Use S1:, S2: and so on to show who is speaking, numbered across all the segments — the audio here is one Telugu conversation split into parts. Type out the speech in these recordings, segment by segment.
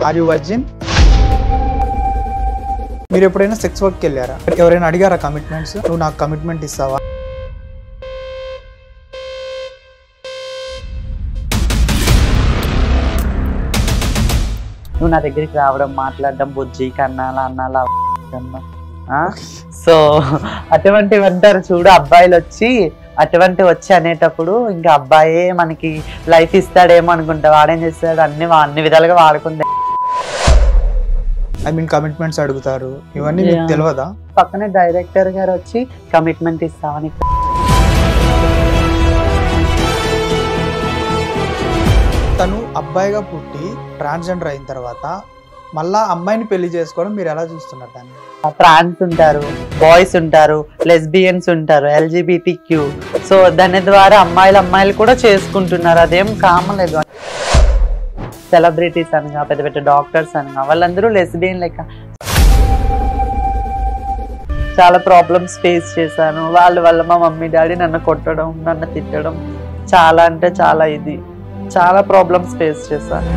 S1: Are you virgin? మీరు ఎప్పుడైనా సెక్స్ వర్క్కి వెళ్ళారా? ఎవరైనా అడిగారా కమిట్మెంట్స్? నువ్వు నాకు కమిట్మెంట్ ఇస్తావా?
S2: నువ్వు నా దగ్గరికి రావడం, మాట్లాడడం, బుజ్జి కన్నాలా అన్నాలా సో అటువంటివి అంటారు చూడు. అబ్బాయిలు అటువంటి వచ్చి అనేటప్పుడు ఇంకా అబ్బాయే మనకి లైఫ్ ఇస్తాడేమో అనుకుంటా. వాడేం చేస్తాడు, అన్ని విధాలుగా వాడుకుంటే
S1: ఐ మీన్ కమిట్మెంట్స్ అడుగుతారు, ఇవన్నీ మీకు తెలియదా?
S2: పక్కనే డైరెక్టర్ గారు వచ్చి కమిట్మెంట్ ఇస్తామని.
S1: తను అబ్బాయిగా పుట్టి ట్రాన్స్జెండర్ అయిన తర్వాత మళ్ళా అమ్మాయిని పెళ్లి చేసుకోవడం మీరు ఎలా చూస్తున్నారు దాన్ని?
S2: ట్రాన్స్ ఉంటారు, బాయ్స్ ఉంటారు, లెస్బియన్స్ ఉంటారు, LGBTQ. సో దాని ద్వారా అమ్మాయిలు కూడా చేసుకుంటున్నారు. అదేం కామలేదు. సెలబ్రిటీస్ అనగా, పెద్ద పెద్ద డాక్టర్స్ అనగా వాళ్ళందరూ లెస్బియన్ లెక్క. చాలా ప్రాబ్లమ్స్ ఫేస్ చేశాను. వాళ్ళ వల్ల మా మమ్మీ డాడీ నన్ను కొట్టడం, నన్ను తిట్టడం, చాలా అంటే చాలా ప్రాబ్లమ్స్ ఫేస్ చేశాను.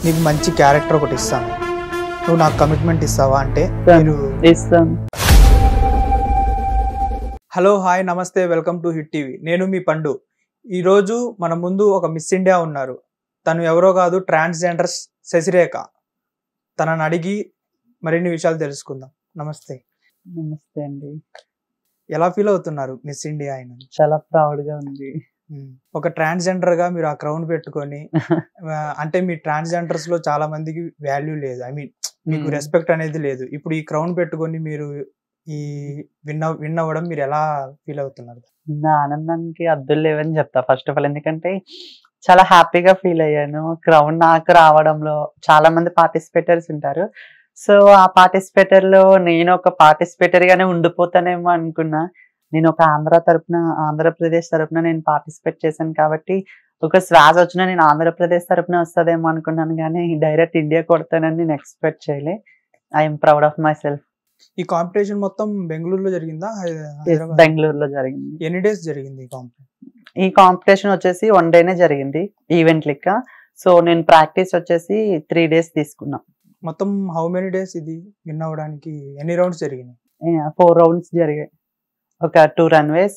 S1: నీకు మంచి క్యారెక్టర్ ఒకటి ఇస్తాను, నువ్వు నాకు కమిట్మెంట్ ఇస్తావా అంటే మీరు
S2: ఇస్తాను.
S1: హలో, హాయ్, నమస్తే, వెల్కమ్ టు హిట్ టీవీ. నేను మీ పండు. ఈరోజు మన ముందు ఒక మిస్ ఇండియా ఉన్నారు. తను ఎవరో కాదు, ట్రాన్స్జెండర్ శశిరేఖ. తనని అడిగి మరిన్ని విషయాలు తెలుసుకుందాం. నమస్తే.
S2: నమస్తే అండి.
S1: ఎలా ఫీల్ అవుతున్నారు మిస్ ఇండియా అయిన?
S2: చాలా ప్రౌడ్ గా ఉంది.
S1: ఒక ట్రాన్స్జెండర్ గా మీరు ఆ క్రౌన్ పెట్టుకొని, అంటే మీ ట్రాన్స్జెండర్స్ లో చాలా మందికి వాల్యూ లేదు, ఐ మీన్ మీకు రెస్పెక్ట్ అనేది లేదు. ఇప్పుడు ఈ క్రౌన్ పెట్టుకొని మీరు ఈ విన్ అవ్వడం మీరు ఎలా ఫీల్ అవుతున్నారు?
S2: నా ఆనందానికి అద్దులు లేవని చెప్తా ఫస్ట్ ఆఫ్ ఆల్. ఎందుకంటే చాలా హ్యాపీగా ఫీల్ అయ్యాను. క్రౌన్ నాకు రావడంలో చాలా మంది పార్టిసిపేటర్స్ ఉంటారు. సో ఆ పార్టిసిపేటర్ లో నేను ఒక పార్టిసిపేటర్ గానే ఉండిపోతానేమో అనుకున్నా. నేను ఒక ఆంధ్రప్రదేశ్ తరపున నేను పార్టిసిపేట్ చేశాను కాబట్టి ఒక శ్వాస వచ్చినా నేను ఆంధ్రప్రదేశ్ తరపున వస్తుందేమో అనుకున్నాను, కానీ డైరెక్ట్ ఇండియా కొడతానని నేను ఎక్స్పెక్ట్ చేయలే. I'm proud of my self.
S1: ఈ కాంపిటీషన్ మొత్తం బెంగళూరులో జరిగిందా?
S2: బెంగళూరులో జరిగింది.
S1: ఎన్ని డేస్ జరిగింది
S2: ఈ కాంపిటీషన్ వచ్చేసి 1 డేనే జరిగింది, ఈవెంట్ లెక్క. సో నేను ప్రాక్టీస్ వచ్చేసి 3 days తీసుకున్నా.
S1: మొత్తం హౌ మెనీ డేస్ ఇది విన్ అవ్వడానికి? ఎన్ని రౌండ్స్ జరిగినాయి?
S2: 4 rounds జరిగాయి. ఒక 2 runways,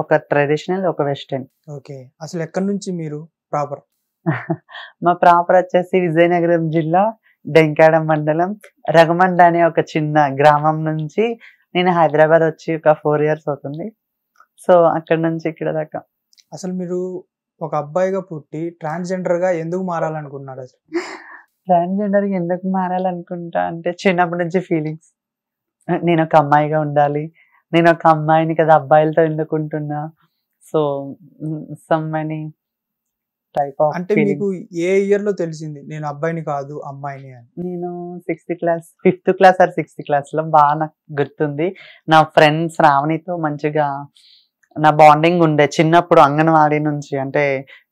S2: ఒక ట్రెడిషనల్, ఒక వెస్టర్న్.
S1: ఓకే. అసలు ఎక్కడి నుంచి మీరు ప్రాపర్?
S2: మా ప్రాపర్ వచ్చేసి విజయనగరం జిల్లా, డెంకాడ మండలం, రగమండ అనే ఒక చిన్న గ్రామం నుంచి నేను హైదరాబాద్ వచ్చి ఒక 4 years అవుతుంది. సో అక్కడ నుంచి ఇక్కడ దాకా.
S1: అసలు మీరు ఒక అబ్బాయిగా పుట్టి ట్రాన్స్జెండర్ గా ఎందుకు మారాలనుకున్నారు? అసలు
S2: ట్రాన్స్జెండర్ గా ఎందుకు మారాలనుకుంటా అంటే చిన్నప్పటి నుంచి ఫీలింగ్స్. నేను ఒక అమ్మాయిగా ఉండాలి, నేను ఒక అమ్మాయిని కదా, అబ్బాయిలతో ఎందుకుంటున్నా. So some many type of.
S1: అంటే మీకు ఏ ఇయర్ లో తెలిసింది నేను అబ్బాయిని కాదు అమ్మాయిని అని?
S2: నేను 5th class or 6th class లో బాగా నాకు గుర్తుంది. నా ఫ్రెండ్స్ రావణితో మంచిగా నా బాండింగ్ ఉండే చిన్నప్పుడు, అంగన్వాడీ నుంచి. అంటే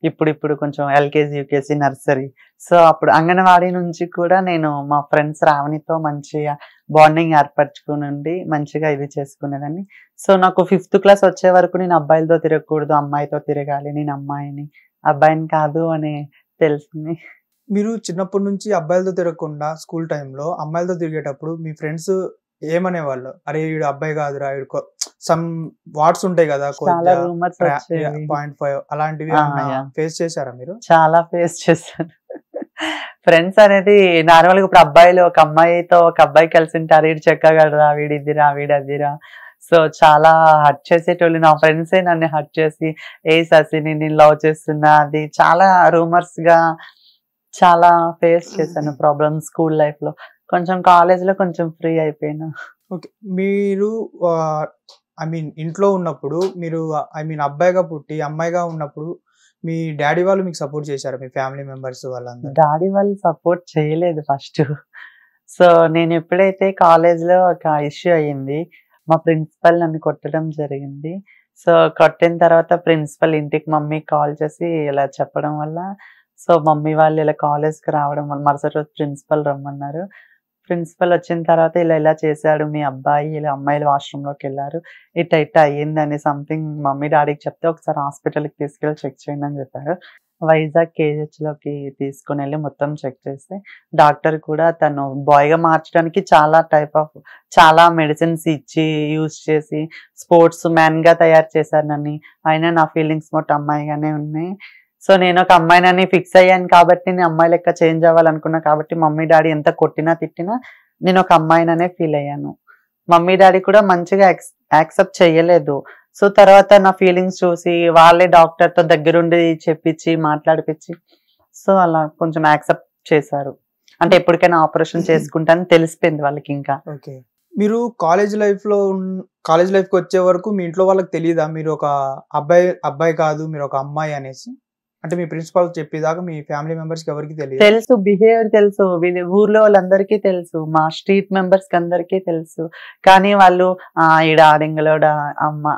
S2: ఇప్పుడు కొంచెం LKG, UKG, నర్సరీ. సో అప్పుడు అంగన్వాడీ నుంచి కూడా నేను మా ఫ్రెండ్స్ రావణితో మంచిగా బాండింగ్ ఏర్పరచుకుని మంచిగా ఇది చేసుకునేదాన్ని. సో నాకు 5th class వచ్చే వరకు నేను అబ్బాయిలతో తిరగకూడదు, అమ్మాయితో తిరగాలి, నేను అమ్మాయిని అబ్బాయిని కాదు అని తెలిసింది.
S1: మీరు చిన్నప్పటి నుంచి అబ్బాయిలతో తిరగకుండా స్కూల్ టైంలో అమ్మాయిలతో తిరిగేటప్పుడు మీ ఫ్రెండ్స్ ఏమనేవాళ్ళు? అరే వీడు అబ్బాయి కాదురా, వీడు సమ్ వాట్స్ ఉంటాయి కదా, 0.5 అలాంటివి ఫేస్ చేశారా మీరు?
S2: చాలా ఫేస్ చేశాను. ఫ్రెండ్స్ అనేది నార్మల్గా ఇప్పుడు అబ్బాయిలు ఒక అమ్మాయితో ఒక అబ్బాయి కలిసి ఉంటారు, వీడు చెక్కగలరా, వీడిదిరా, వీడదిరా. సో చాలా హర్ట్ చేసేటోళ్ళు నా ఫ్రెండ్సే. నన్ను హర్ట్ చేసి ససిని నేను లవ్ చేస్తున్నా, అది చాలా రూమర్స్ గా చాలా ఫేస్ చేశాను ప్రాబ్లమ్స్ స్కూల్ లైఫ్ లో. కొంచెం కాలేజ్ లో కొంచెం ఫ్రీ అయిపోయినా.
S1: ఓకే. మీరు ఐ మీన్ ఇంట్లో ఉన్నప్పుడు మీరు అబ్బాయిగా పుట్టి అమ్మాయిగా ఉన్నప్పుడు మీ డాడీ వాళ్ళు మీకు సపోర్ట్ చేశారు? మీ ఫ్యామిలీ మెంబర్స్ వాళ్ళందరూ?
S2: డాడీ వాళ్ళు సపోర్ట్ చేయలేదు ఫస్ట్. సో నేను ఎప్పుడైతే కాలేజ్ లో ఒక ఇష్యూ అయ్యింది, మా ప్రిన్సిపల్ నన్ను కొట్టడం జరిగింది. సో కొట్టిన తర్వాత ప్రిన్సిపల్ ఇంటికి మమ్మీకి కాల్ చేసి ఇలా చెప్పడం వల్ల, సో మమ్మీ వాళ్ళు ఇలా కాలేజ్కి రావడం వల్ల మరుసటి రోజు ప్రిన్సిపల్ రమ్మన్నారు. ప్రిన్సిపల్ వచ్చిన తర్వాత ఇలా చేశాడు మీ అబ్బాయి, ఇలా అమ్మాయిలు వాష్రూమ్ లోకి వెళ్ళారు, ఇట్ట అయ్యిందని సంథింగ్ మమ్మీ డాడీకి చెప్తే ఒకసారి హాస్పిటల్కి తీసుకెళ్ళి చెక్ చేయండి అని చెప్పారు. వైజాగ్ KGH లోకి తీసుకుని వెళ్ళి మొత్తం చెక్ చేస్తే డాక్టర్ కూడా తను బాయ్ గా మార్చడానికి చాలా మెడిసిన్స్ ఇచ్చి యూజ్ చేసి స్పోర్ట్స్ మ్యాన్ గా తయారు చేశారు నన్ను. అయినా నా ఫీలింగ్స్ మొత్తం అమ్మాయిగానే ఉన్నాయి. సో నేను ఒక అమ్మాయినని ఫిక్స్ అయ్యాను కాబట్టి నేను అమ్మాయి లెక్క చేంజ్ అవ్వాలనుకున్నా కాబట్టి మమ్మీ డాడీ ఎంత కొట్టినా తిట్టినా నేను ఒక అమ్మాయిననే ఫీల్ అయ్యాను. మమ్మీ డాడీ కూడా మంచిగా యాక్సెప్ట్ చేయలేదు. సో తర్వాత నా ఫీలింగ్స్ చూసి వాళ్ళే డాక్టర్ తో దగ్గరుండి చెప్పించి మాట్లాడిపించి సో అలా కొంచెం యాక్సెప్ట్ చేశారు. అంటే ఎప్పటికైనా ఆపరేషన్ చేసుకుంటానని తెలిసిపోయింది వాళ్ళకి. ఇంకా
S1: ఓకే, మీరు కాలేజ్ లైఫ్ కి వచ్చే వరకు మీ ఇంట్లో వాళ్ళకి తెలియదా మీరు ఒక అబ్బాయి కాదు మీరు ఒక అమ్మాయి అనేసి? అంటే మీ ప్రిన్సిపాల్ చెప్పేదాకా మీ ఫ్యామిలీ మెంబర్స్ కి ఎవరికి తెలియదు?
S2: తెలుసు, బిహేవియర్ తెలుసు, ఊర్లో వాళ్ళందరికీ తెలుసు, మా స్ట్రీట్ మెంబర్స్ కి అందరికీ తెలుసు. కానీ వాళ్ళు ఈడ ఆడింగలోడ అమ్మ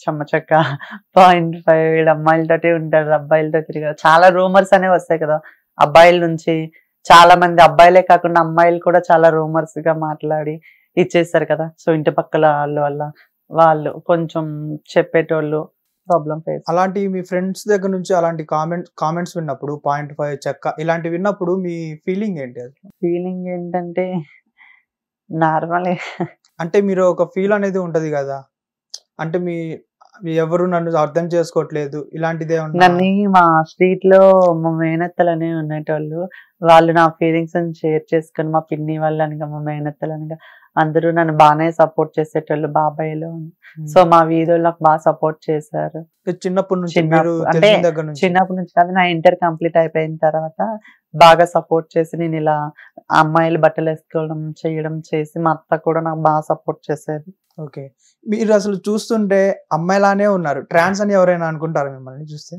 S2: చెమ్మచక్క 0.5 ఈడ అమ్మాయిలతోటి ఉంటారు, అబ్బాయిలతో తిరిగారు, చాలా రూమర్స్ అనేవి వస్తాయి కదా అబ్బాయిల నుంచి. చాలా మంది అబ్బాయిలే కాకుండా అమ్మాయిలు కూడా చాలా రూమర్స్ గా మాట్లాడి ఇచ్చేస్తారు కదా. సో ఇంటి పక్కల వాళ్ళు కొంచెం చెప్పేటోళ్ళు ప్రాబ్లం ఫేస్.
S1: అలాంటి మీ ఫ్రెండ్స్ దగ్గర నుంచి అలాంటి కామెంట్స్ విన్నప్పుడు 0.5 చెక్క ఇలాంటి విన్నప్పుడు మీ ఫీలింగ్ ఏంటి?
S2: ఫీలింగ్ ఏంటంటే నార్మల్. అంటే
S1: మీరు ఒక ఫీల్ అనేది ఉంటది కదా, అంటే ఎవరు నన్ను అర్థం చేసుకోవట్లేదు ఇలాంటిదే.
S2: నన్ను మా స్ట్రీట్ లో మా మేనత్తలనే ఉండేటోళ్ళు, వాళ్ళు నా ఫీలింగ్స్ షేర్ చేసుకుని మా పిన్ని వాళ్ళనిగా మా మేనత్తలనిగా అందరూ నన్ను బాగానే సపోర్ట్ చేసేటోళ్ళు బాబాయ్లు. సో మా వీధిలో నాకు బాగా సపోర్ట్ చేశారు
S1: చిన్నప్పటి నుంచి.
S2: అంటే చిన్నప్పటి నుంచి కాదు, నా ఇంటర్ కంప్లీట్ అయిపోయిన తర్వాత బాగా సపోర్ట్ చేసి నేను ఇలా అమ్మాయిలు బట్టలు వేసుకోవడం చేయడం చేసి మా అత్త కూడా నాకు బాగా సపోర్ట్ చేశారు.
S1: ఓకే, మీరు అసలు చూస్తుంటే అమ్మాయిలానే ఉన్నారు. ట్రాన్స్ అని ఎవరైనా అనుకుంటారు మిమ్మల్ని చూస్తే?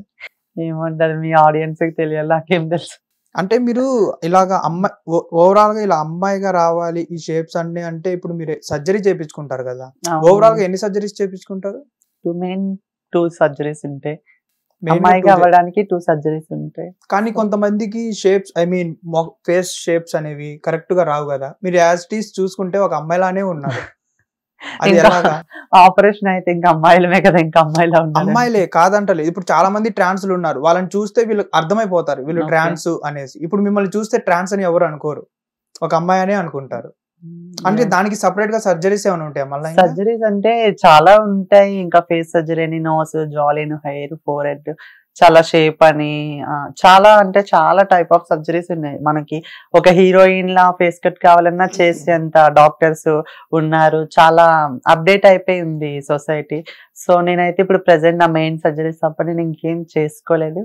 S2: ఏమంటారు మీ ఆడియన్స్ కి తెలియాలి, నాకేం తెలుసు.
S1: అంటే మీరు ఇలాగా ఓవరాల్ గా ఇలా అమ్మాయిగా రావాలి ఈ షేప్స్ అన్ని అంటే ఇప్పుడు మీరు సర్జరీ చేయించుకుంటారు కదా, ఓవరాల్ గా ఎన్ని సర్జరీస్ చేయించుకుంటారు?
S2: 2 సర్జరీస్ ఉంటాయి, అమ్మాయిగా అవ్వడానికి 2 సర్జరీస్ ఉంటాయి.
S1: కానీ కొంతమందికి షేప్స్ ఫేస్ షేప్స్ అనేవి కరెక్ట్ గా రావు కదా, మీరు యాజ్ ఇట్ ఈస్ చూసుకుంటే ఒక అమ్మాయిలానే ఉన్నారు.
S2: ఆపరేషన్ అయితే ఇంకా అమ్మాయిలమే కదా, ఇంకా
S1: అమ్మాయిలే కాదంటలేదు. ఇప్పుడు చాలా మంది ట్రాన్స్లు ఉన్నారు, వాళ్ళని చూస్తే వీళ్ళకి అర్థమైపోతారు వీళ్ళు ట్రాన్స్ అనేసి. ఇప్పుడు మిమ్మల్ని చూస్తే ట్రాన్స్ అని ఎవరు అనుకోరు, ఒక అమ్మాయి అనే అనుకుంటారు. అంటే దానికి సపరేట్ గా సర్జరీస్ ఏమైనా ఉంటాయి? మళ్ళీ
S2: సర్జరీస్ అంటే చాలా ఉంటాయి. ఇంకా ఫేస్ సర్జరీ అని, నోస్, జాలిన్, హెయిర్, ఫోర్ హెడ్, చాలా షేప్ అని, చాలా అంటే చాలా టైప్ ఆఫ్ సర్జరీస్ ఉన్నాయి. మనకి ఒక హీరోయిన్ లా ఫేస్ కట్ కావాలన్నా చేసేంత డాక్టర్స్ ఉన్నారు. చాలా అప్డేట్ అయిపోయి ఉంది సొసైటీ. సో నేనైతే ఇప్పుడు ప్రెసెంట్ నా మెయిన్ సర్జరీస్ తప్ప నేను ఇంకేం చేసుకోలేదు.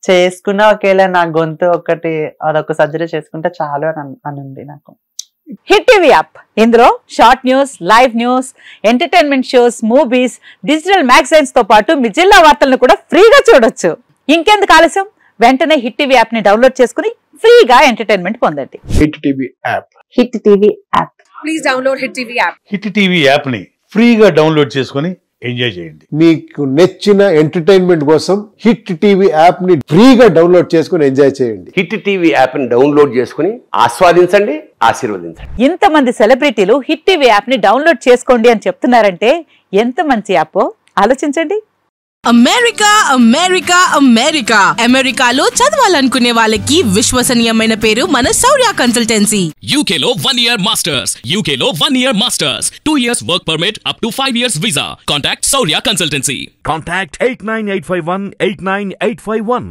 S2: చేసుకున్నా ఒకవేళ నా గొంతు అదొక సర్జరీ చేసుకుంటే చాలు అని ఉంది నాకు.
S3: హిట్ టీవీ యాప్, ఇందులో short news, live news, entertainment shows, movies, digital magazines తో పాటు మీ జిల్లా వార్తలను కూడా ఫ్రీగా చూడొచ్చు. ఇంకెందుకు ఆలస్యం, వెంటనే హిట్ టీవీ యాప్ ని డౌన్లోడ్ చేసుకుని ఫ్రీగా ఎంటర్టైన్మెంట్ పొందండి.
S4: Hit TV app.
S2: Hit TV app.
S3: Please download hit TV app.
S4: Hit TV app ని ఫ్రీగా డౌన్లోడ్ చేసుకుని ఎంజాయ్ చేయండి.
S5: మీకు నచ్చిన ఎంటర్టైన్మెంట్ కోసం హిట్ టీవీ యాప్ ని ఫ్రీగా డౌన్లోడ్ చేసుకుని ఎంజాయ్ చేయండి.
S6: హిట్ టీవీ యాప్ ని డౌన్లోడ్ చేసుకుని ఆస్వాదించండి, ఆశీర్వదించండి.
S3: ఇంతమంది సెలబ్రిటీలు హిట్ టీవీ యాప్ ని డౌన్లోడ్ చేసుకోండి అని చెప్తున్నారంటే ఎంత మంచి యాప్ ఆలోచించండి.
S7: అమెరికా అమెరికా అమెరికా అమెరికాలో చదవాలనుకునే వాళ్ళకి విశ్వసనీయమైన పేరు మన శౌర్య కన్సల్టెన్సీ.
S8: UK లో 1 year masters, UK లో 1 year masters, 2 years work permit up to 5 years visa. Contact Saurya Consultancy.
S9: Contact 89851 89851.